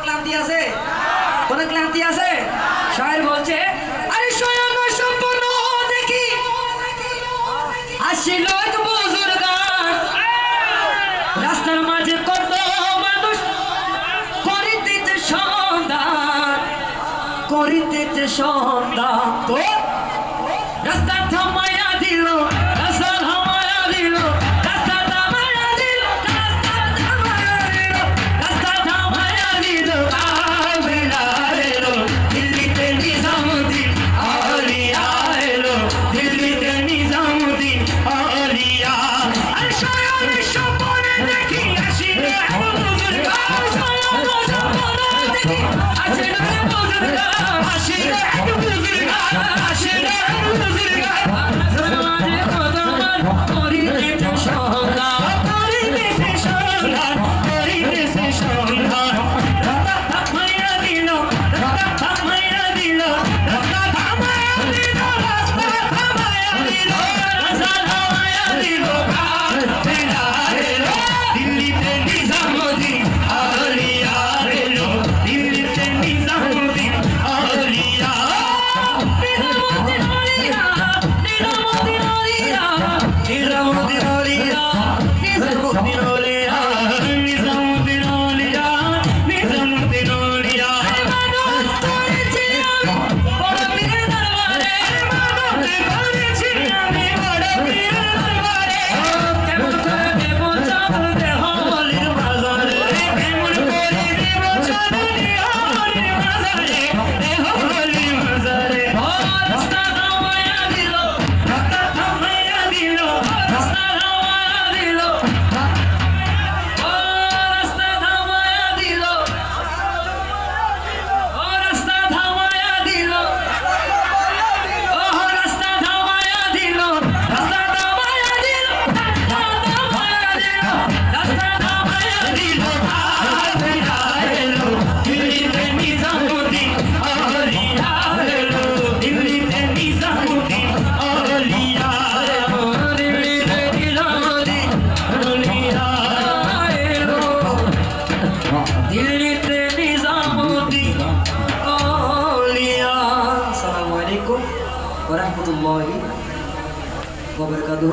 ক্লান্তি আছে? কোনো ক্লান্তি আছে? শায়ের বলছে আরে স্বয়ং সম্পূর্ণ দেখি আসিল এক বুজুর্গ রাস্তার মাঝে কত মানুষ করিতে সন্ধান তো রাস্তা থামাইয়া দিল রাস্তা থামাইয়া দিল রাস্তা থামাইয়া দিল রাস্তা থামাইয়া দিল আউলিয়া এলো দিল্লিতে নিজামুদ্দিন আউলিয়া এলো দিল্লিতে নিজামুদ্দিন আউলিয়া আর স্বয়ং স্বপ্নে দেখি আসিল বুজুর্গ স্বয়ং স্বপ্নে দেখি আসিল বুজুর্গ আসিল বুজুর্গ আসিল বুজুর্গ সমাজে কদমান করিতে সন্ধান করিতে সন্ধান করিতে সন্ধান রাস্তা থামাইয়া দিল রাস্তা থামাইয়া দিল রাস্তা থামাইয়া দিল রাস্তা থামাইয়া দিল রাস্তা থামাইয়া দিল দিল্লিতে নিজামুদ্দিন আউলিয়া এলো দিল্লিতে নিজামুদ্দিন আউলিয়া নিজামুদ্দিন আউলিয়া নিজামুদ্দিন আউলিয়া নিজামুদ্দিন আউলিয়া নিজামুদ্দিন আউলিয়া নিজামুদ্দিন আউলিয়া নিজামুদ্দিন আউলিয়া ইবাদত করেছি আমি বড় পীরের দরবারে ইবাদত করেছি আমি বড় পীরের দরবারে কেমন করে দেব চাঁদ দেহ বলির বাজারে কেমন করে দেব চাঁদ দেহ বলির বাজারে দেহ বলির বাজারে ও রাস্তা থামাইয়া দিল রাস্তা থামাইয়া দিল রাস্তা থামাইয়া দিল ও রাস্তা থামাইয়া দিল ও রাস্তা থামাইয়া দিল ও রাস্তা থামাইয়া দিল রাস্তা থামাইয়া দিল রাস্তা থামাইয়া দিল আউলিয়া এলো দিল্লিতে নিজামুদ্দিন আউলিয়া এলো দিল্লিতে নিজামুদ্দিন আউলিয়া এলো দিল্লিতে নিজামুদ্দিন আউলিয়া এলো দিল্লিতে নিজামুদ্দিন আউলিয়া। আসসালামু আলাইকুম ওয়া রাহমাতুল্লাহি ওয়া বারাকাতুহু।